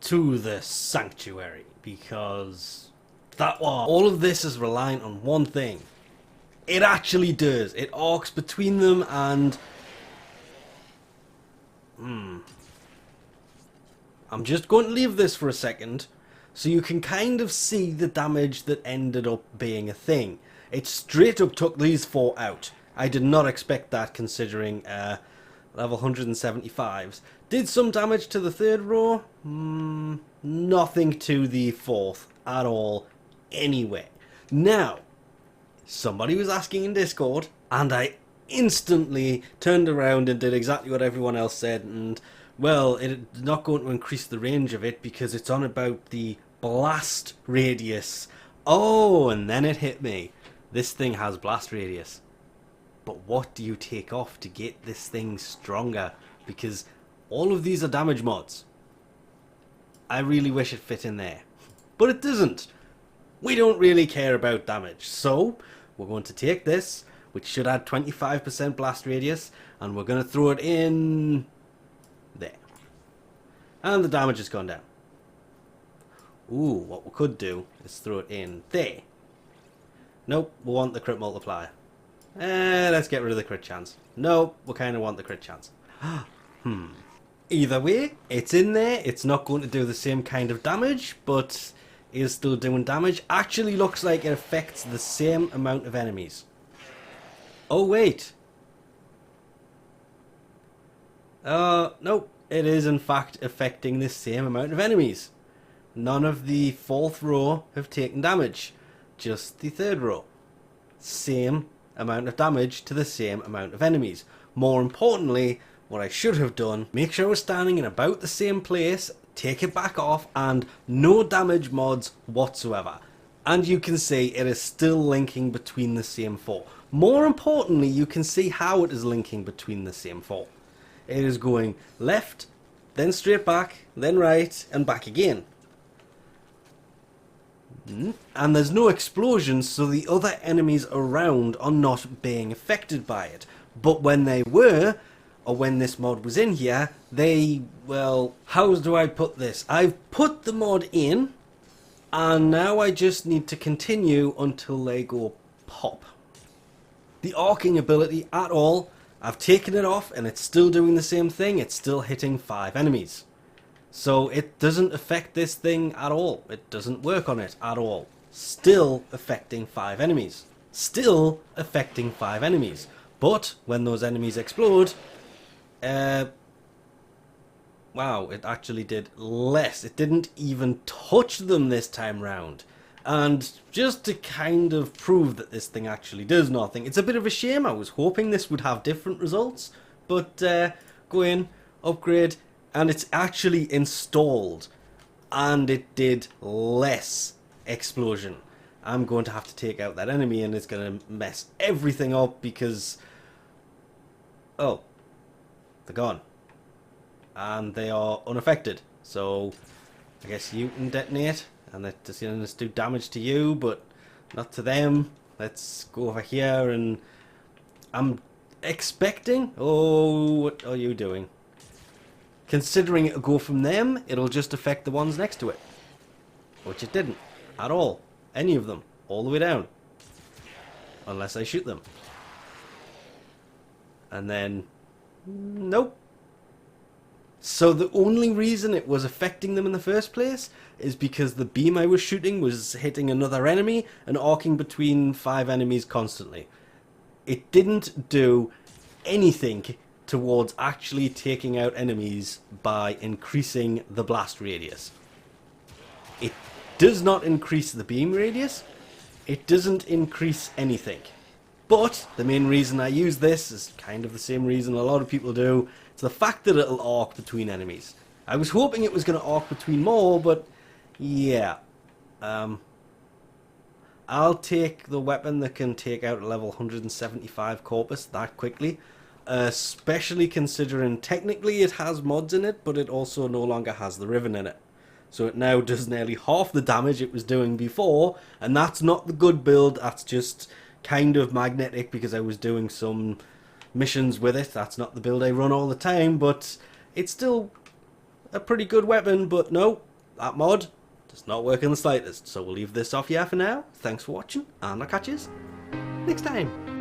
to the sanctuary, because all of this is reliant on one thing. It actually does. It arcs between them, and I'm just going to leave this for a second so you can kind of see the damage that ended up being a thing. It straight up took these 4 out. I did not expect that, considering level 175s. Did some damage to the 3rd row? Nothing to the 4th at all anyway. Now, somebody was asking in Discord, and I instantly turned around and did exactly what everyone else said, and well, it's not going to increase the range of it because it's on about the blast radius. Oh, and then it hit me. This thing has blast radius. But what do you take off to get this thing stronger? Because all of these are damage mods. I really wish it fit in there. But it doesn't. We don't really care about damage. So, we're going to take this, which should add 25% blast radius, and we're going to throw it in there. And the damage has gone down. Ooh, what we could do is throw it in there. Nope, we want the crit multiplier. Let's get rid of the crit chance. Nope, we kind of want the crit chance. Either way, it's in there. It's not going to do the same kind of damage, but is still doing damage. Actually looks like it affects the same amount of enemies. Oh, wait. Nope. It is, in fact, affecting the same amount of enemies. None of the 4th row have taken damage. Just the 3rd row. Same amount of damage to the same amount of enemies. More importantly, what I should have done, make sure we're standing in about the same place, take it back off, and no damage mods whatsoever. And you can see it is still linking between the same 4. More importantly, you can see how it is linking between the same 4. It is going left, then straight back, then right, and back again. And there's no explosions, so the other enemies around are not being affected by it. But when they were, or when this mod was in here, they, well, how do I put this? I've put the mod in, and now I just need to continue until they go pop. The arcing ability at all, I've taken it off, and it's still doing the same thing. It's still hitting 5 enemies. So it doesn't affect this thing at all. It doesn't work on it at all. Still affecting 5 enemies. Still affecting 5 enemies. But when those enemies explode, wow, it actually did less. It didn't even touch them this time round. And just to kind of prove that this thing actually does nothing, it's a bit of a shame. I was hoping this would have different results. But go in, upgrade, and it's actually installed, and it did less explosion. I'm going to have to take out that enemy, and it's going to mess everything up because, oh, they're gone, and they are unaffected. So I guess you can detonate, and that just, just do damage to you, but not to them. Let's go over here, and I'm expecting. Oh, what are you doing? Considering it'll go from them, it'll just affect the ones next to it. Which it didn't. At all. Any of them. All the way down. Unless I shoot them. And then, nope. So the only reason it was affecting them in the first place is because the beam I was shooting was hitting another enemy and arcing between 5 enemies constantly. It didn't do anything towards actually taking out enemies by increasing the blast radius. It does not increase the beam radius. It doesn't increase anything. But the main reason I use this is kind of the same reason a lot of people do. It's the fact that it'll arc between enemies. I was hoping it was going to arc between more, but yeah. I'll take the weapon that can take out a level 175 corpus that quickly. Especially considering technically it has mods in it, but it also no longer has the riven in it. So it now does nearly half the damage it was doing before, and that's not the good build. That's just kind of magnetic because I was doing some missions with it. That's not the build I run all the time, but it's still a pretty good weapon. But no, that mod does not work in the slightest. So we'll leave this off here for now. Thanks for watching, and I'll catch you next time.